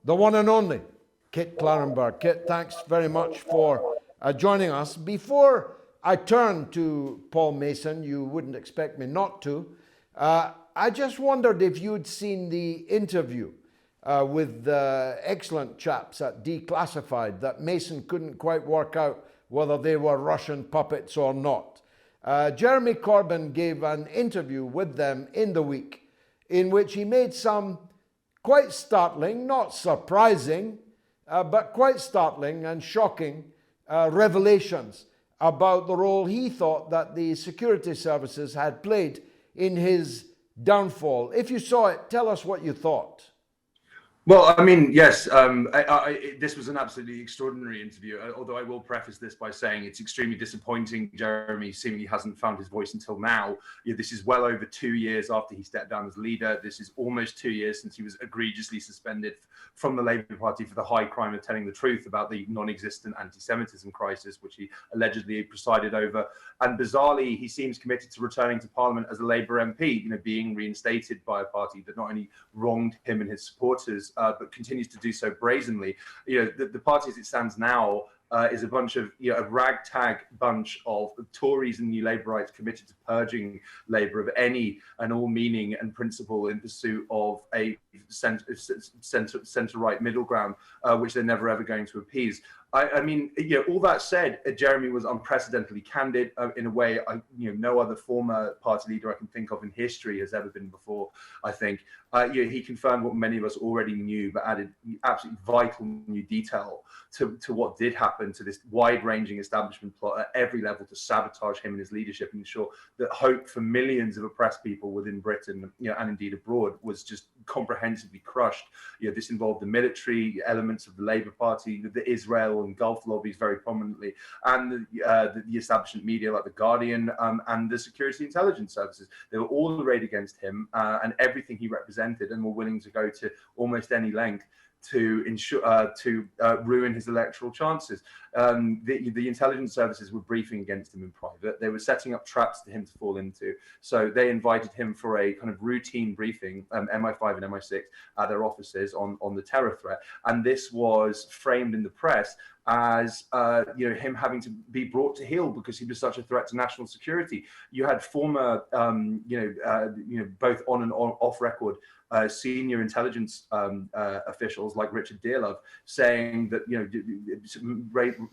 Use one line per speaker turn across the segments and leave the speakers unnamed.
the one and only Kit Clarenberg. Kit, thanks very much for joining us. Before I turn to Paul Mason, you wouldn't expect me not to, I just wondered if you'd seen the interview with the excellent chaps at Declassified that Mason couldn't quite work out whether they were Russian puppets or not. Jeremy Corbyn gave an interview with them in the week in which he made some quite startling, not surprising, but quite startling and shocking revelations about the role he thought that the security services had played in his downfall. If you saw it, tell us what you thought.
Well, I mean, yes, this was an absolutely extraordinary interview, although I will preface this by saying it's extremely disappointing. Jeremy seemingly hasn't found his voice until now. This is well over 2 years after he stepped down as leader. This is almost 2 years since he was egregiously suspended from the Labour Party for the high crime of telling the truth about the non-existent anti-Semitism crisis, which he allegedly presided over. And bizarrely, he seems committed to returning to Parliament as a Labour MP, being reinstated by a party that not only wronged him and his supporters, but continues to do so brazenly. The party as it stands now is a bunch of a ragtag bunch of Tories and New Labourites committed to purging Labour of any and all meaning and principle in pursuit of a centre-right middle ground, which they're never ever going to appease. I mean, all that said, Jeremy was unprecedentedly candid in a way no other former party leader I can think of in history has ever been before. I think he confirmed what many of us already knew, but added absolutely vital new detail to what did happen to this wide-ranging establishment plot at every level to sabotage him and his leadership and ensure that hope for millions of oppressed people within Britain, and indeed abroad, was just comprehensively crushed. This involved the military elements of the Labour Party, the Israel and Gulf lobbies very prominently, and the establishment media like The Guardian and the security intelligence services. They were all arrayed against him and everything he represented, and were willing to go to almost any length to ensure ruin his electoral chances. The intelligence services were briefing against him in private. They were setting up traps for him to fall into. So they invited him for a kind of routine briefing, MI5 and MI6, at their offices on the terror threat. And this was framed in the press as him having to be brought to heel because he was such a threat to national security. You had former, both on and off record, senior intelligence officials like Richard Dearlove saying that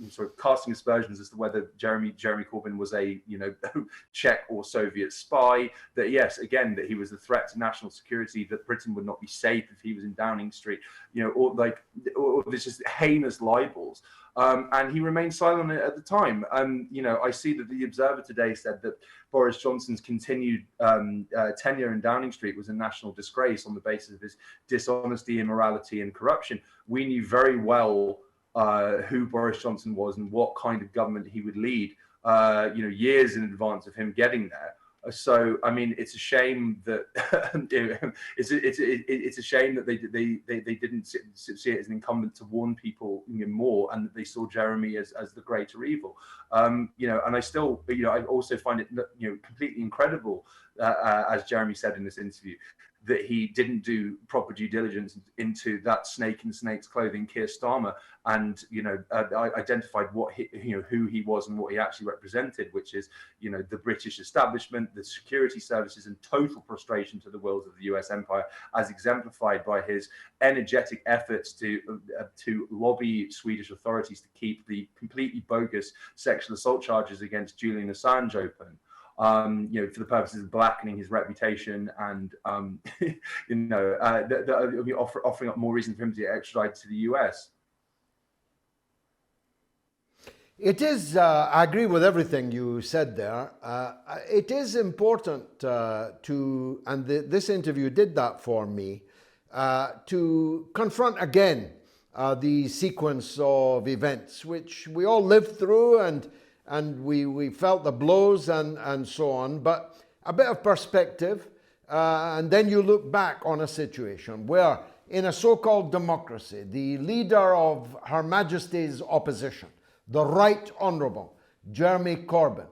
sort of casting aspersions as to whether Jeremy Corbyn was a Czech or Soviet spy. That yes, again, that he was a threat to national security. That Britain would not be safe if he was in Downing Street. Or this just heinous libels. And he remained silent at the time. I see that the Observer today said that Boris Johnson's continued tenure in Downing Street was a national disgrace on the basis of his dishonesty, immorality, and corruption. We knew very well who Boris Johnson was and what kind of government he would lead, years in advance of him getting there. So, I mean, it's a shame that it's a shame that they didn't see it as an incumbent to warn people more, and that they saw Jeremy as the greater evil. And I still, I also find it completely incredible, as Jeremy said in this interview, that he didn't do proper due diligence into that snake in snake's clothing, Keir Starmer, and identified what who he was and what he actually represented, which is the British establishment, the security services, and total prostration to the wills of the US empire, as exemplified by his energetic efforts to lobby Swedish authorities to keep the completely bogus sexual assault charges against Julian Assange open. For the purposes of blackening his reputation and, offering up more reason for him to get extradited to the US.
It is, I agree with everything you said there. It is important and this interview did that for me, to confront again the sequence of events which we all lived through and we felt the blows and so on, but a bit of perspective, and then you look back on a situation where in a so-called democracy, the leader of Her Majesty's opposition, the Right Honourable Jeremy Corbyn,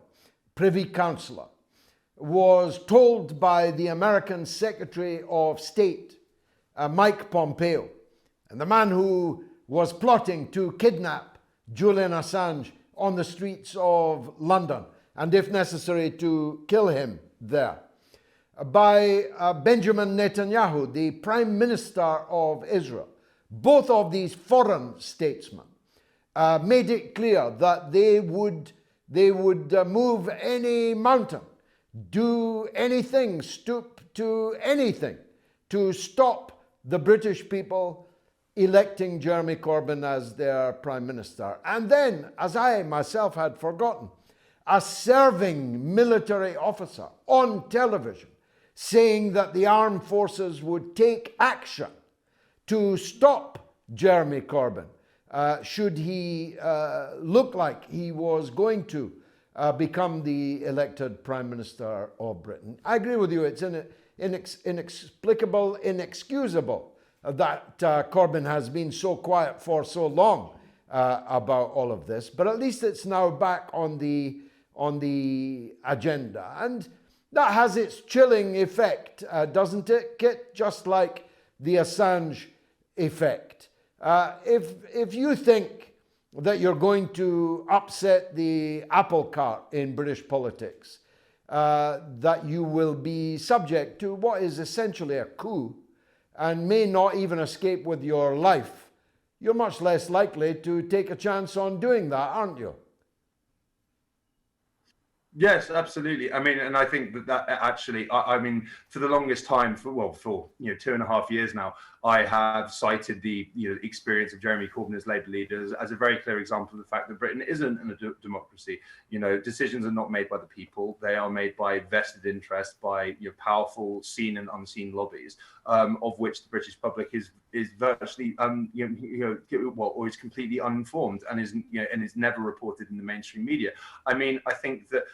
Privy Councillor, was told by the American Secretary of State, Mike Pompeo, and the man who was plotting to kidnap Julian Assange on the streets of London, and if necessary to kill him there, by Benjamin Netanyahu, the Prime Minister of Israel. Both of these foreign statesmen made it clear that they would move any mountain, do anything, stoop to anything to stop the British people electing Jeremy Corbyn as their Prime Minister. And then, as I myself had forgotten, a serving military officer on television saying that the armed forces would take action to stop Jeremy Corbyn should he look like he was going to become the elected Prime Minister of Britain. I agree with you, it's inexplicable, inexcusable that Corbyn has been so quiet for so long about all of this, but at least it's now back on the agenda. And that has its chilling effect, doesn't it, Kit? Just like the Assange effect. If you think that you're going to upset the apple cart in British politics, that you will be subject to what is essentially a coup and may not even escape with your life, you're much less likely to take a chance on doing that, aren't you?
Yes, absolutely. I mean, and I think that actually, I mean, for the longest time, for 2.5 years now, I have cited the experience of Jeremy Corbyn as Labour leader as a very clear example of the fact that Britain isn't a democracy. Decisions are not made by the people; they are made by vested interests, by powerful seen and unseen lobbies, of which the British public is virtually or is completely uninformed and is never reported in the mainstream media. I mean, I think that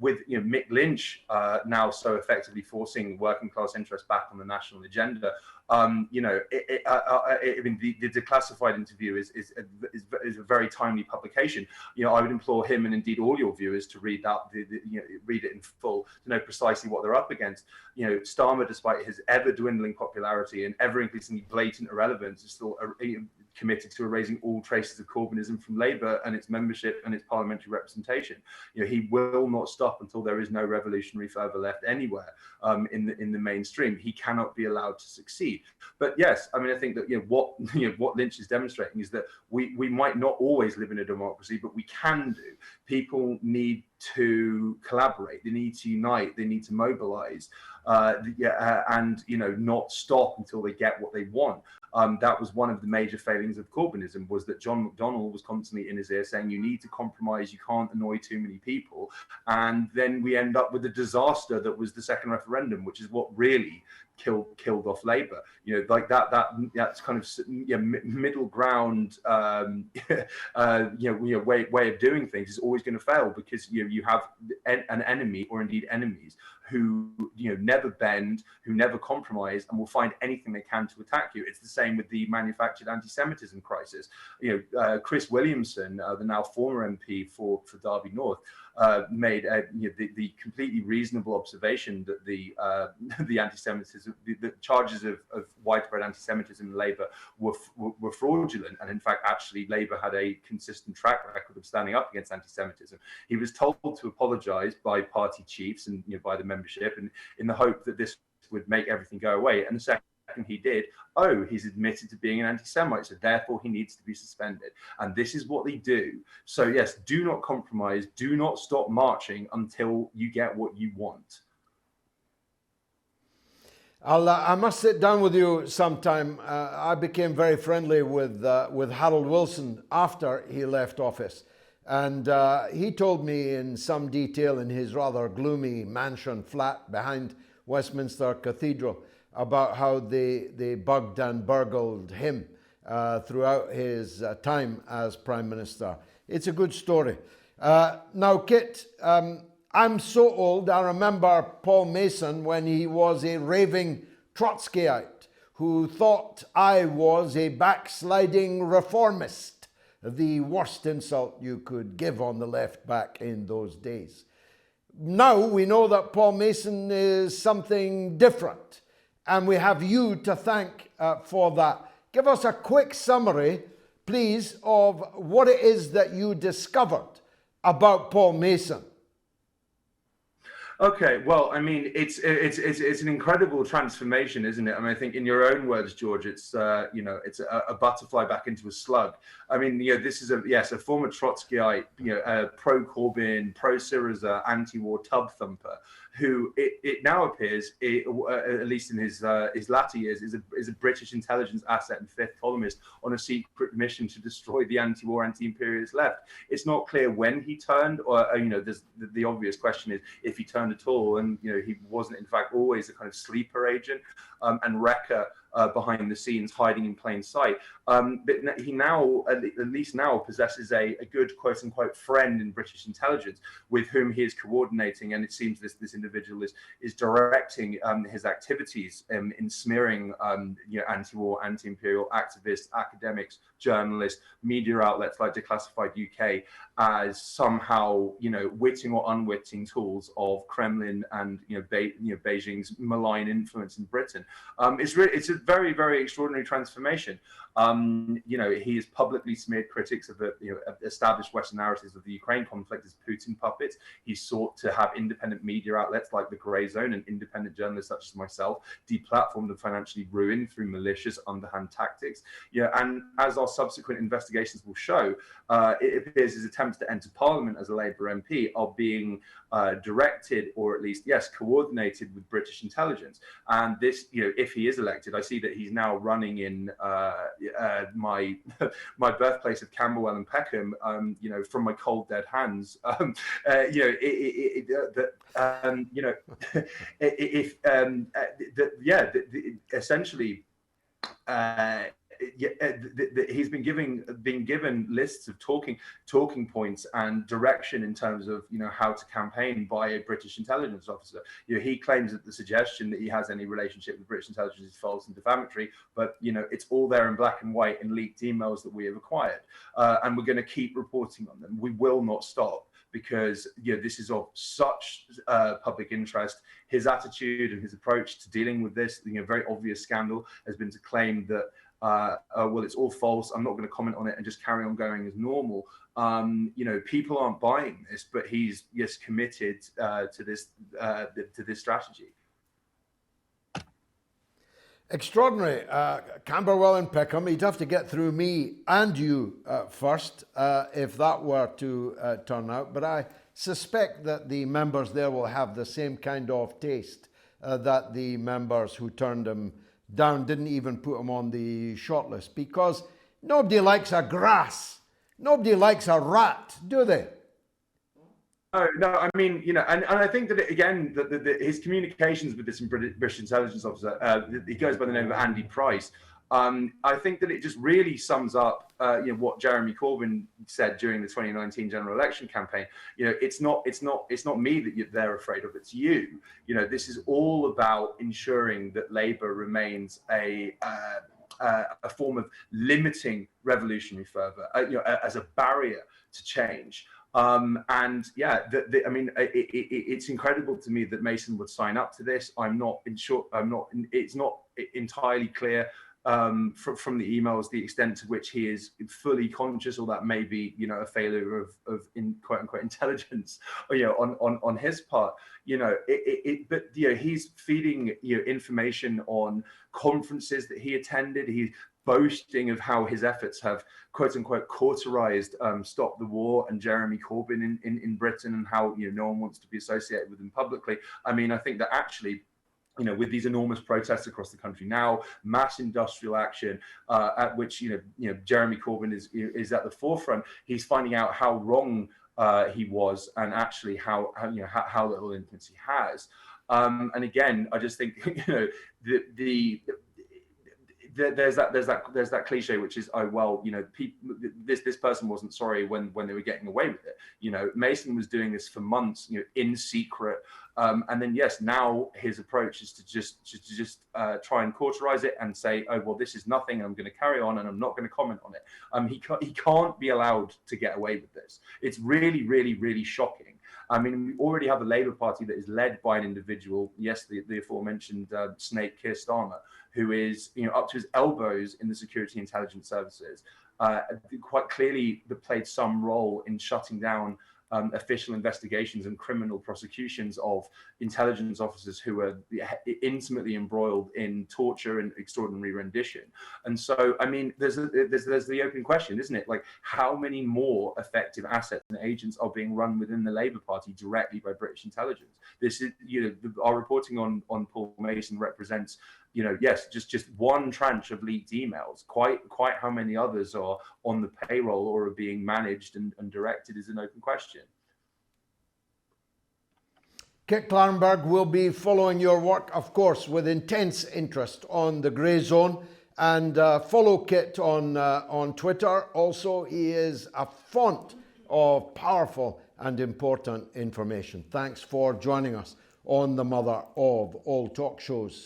with Mick Lynch now so effectively forcing working class interests back on the national agenda, the Declassified interview is a very timely publication. I would implore him and indeed all your viewers to read that, read it in full to know precisely what they're up against. Starmer, despite his ever dwindling popularity and ever increasingly blatant irrelevance, is still committed to erasing all traces of Corbynism from Labour and its membership and its parliamentary representation. He will not stop until there is no revolutionary fervour left anywhere in the mainstream. He cannot be allowed to succeed. But yes, I mean, I think that what Lynch is demonstrating is that we might not always live in a democracy, but we can do. People need to collaborate. They need to unite. They need to mobilise, and not stop until they get what they want. That was one of the major failings of Corbynism, was that John McDonnell was constantly in his ear saying, you need to compromise, you can't annoy too many people. And then we end up with a disaster that was the second referendum, which is what really killed off Labour. That's kind of middle ground way of doing things is always going to fail, because you have an enemy, or indeed enemies, who never bend, who never compromise, and will find anything they can to attack you. It's the same with the manufactured anti-Semitism crisis. Chris Williamson, the now former MP for Derby North, made the completely reasonable observation that the anti-Semitism, the charges of widespread anti-Semitism in Labour were fraudulent, and in fact, actually, Labour had a consistent track record of standing up against anti-Semitism. He was told to apologise by party chiefs and by the membership, and in the hope that this would make everything go away. And the second he did, he's admitted to being an anti-Semite, so therefore he needs to be suspended. And this is what they do. So yes, do not compromise, do not stop marching until you get what you want.
I must sit down with you sometime. I became very friendly with Harold Wilson after he left office. And he told me in some detail in his rather gloomy mansion flat behind Westminster Cathedral about how they bugged and burgled him throughout his time as Prime Minister. It's a good story. Now, Kit, I'm so old, I remember Paul Mason when he was a raving Trotskyite who thought I was a backsliding reformist. The worst insult you could give on the left back in those days. Now we know that Paul Mason is something different, and we have you to thank for that. give us a quick summary, please, of what it is that you discovered about Paul Mason.
Okay, well, I mean, it's an incredible transformation, isn't it? I mean, I think in your own words, George, it's it's a butterfly back into a slug. I mean, this is a former Trotskyite, pro Corbyn, pro Syriza, anti-war tub thumper, who it now appears, at least in his latter years, is a British intelligence asset and fifth columnist on a secret mission to destroy the anti-war, anti-imperialist left. It's not clear when he turned, or there's the obvious question is if he turned at all, and he wasn't in fact always a kind of sleeper agent and wrecker behind the scenes, hiding in plain sight. But he now, at least now, possesses a good quote unquote friend in British intelligence with whom he is coordinating, and it seems this individual is directing his activities in smearing anti-war, anti-imperial activists, academics, journalists, media outlets like Declassified UK as somehow witting or unwitting tools of Kremlin and Beijing's malign influence in Britain. It's a very, very extraordinary transformation. He has publicly smeared critics of the established Western narratives of the Ukraine conflict as Putin puppets. He's sought to have independent media outlets like the Grey Zone and independent journalists such as myself deplatformed and financially ruined through malicious underhand tactics. And as our subsequent investigations will show, it appears his attempts to enter Parliament as a Labour MP are being directed, or at least coordinated with British intelligence. And this, if he is elected, I see that he's now running in my birthplace of Camberwell and Peckham, from my cold dead hands. Essentially. He's been given lists of talking points and direction in terms of how to campaign by a British intelligence officer. He claims that the suggestion that he has any relationship with British intelligence is false and defamatory, but it's all there in black and white in leaked emails that we have acquired, and we're going to keep reporting on them. We will not stop, because this is of such public interest. His attitude and his approach to dealing with this, very obvious scandal, has been to claim that well, it's all false, I'm not going to comment on it, and just carry on going as normal. People aren't buying this, but he's committed to this strategy.
Extraordinary. Camberwell and Peckham, he'd have to get through me and you first if that were to turn out. But I suspect that the members there will have the same kind of taste that the members who turned him down didn't even put him on the shortlist, because nobody likes a grass. Nobody likes a rat, do they?
No, I mean, and I think that his communications with this British intelligence officer, he goes by the name of Andy Price. I think that it just really sums up, what Jeremy Corbyn said during the 2019 general election campaign. It's not me that they're afraid of. It's you. This is all about ensuring that Labour remains a form of limiting revolutionary fervour, as a barrier to change. It's incredible to me that Mason would sign up to this. It's not entirely clear from the emails the extent to which he is fully conscious, or that may be a failure of quote unquote intelligence on his part. But he's feeding information on conferences that he attended. He's boasting of how his efforts have quote unquote cauterized Stop the War and Jeremy Corbyn in Britain, and how no one wants to be associated with him publicly. I mean, I think that actually, with these enormous protests across the country now, mass industrial action, at which Jeremy Corbyn is at the forefront, he's finding out how wrong he was, and actually how little influence he has. And again, I just think there's that cliche, which is, oh well, this person wasn't sorry when they were getting away with it. Mason was doing this for months, in secret, and then now his approach is to just try and cauterize it and say, oh well, this is nothing, I'm going to carry on and I'm not going to comment on it. He can't be allowed to get away with this. It's really, really, really shocking. I mean, we already have a Labour Party that is led by an individual, yes, the aforementioned snake Keir Starmer, who is, up to his elbows in the security intelligence services. Quite clearly played some role in shutting down official investigations and criminal prosecutions of intelligence officers who were intimately embroiled in torture and extraordinary rendition. And so, I mean, there's the open question, isn't it? Like, how many more effective assets and agents are being run within the Labour Party directly by British intelligence? This is, our reporting on Paul Mason represents, yes, just one tranche of leaked emails. Quite how many others are on the payroll or are being managed and directed is an open question.
Kit Clarenberg will be following your work, of course, with intense interest on the Grey Zone. And follow Kit on Twitter. Also, he is a font of powerful and important information. Thanks for joining us on the mother of all talk shows.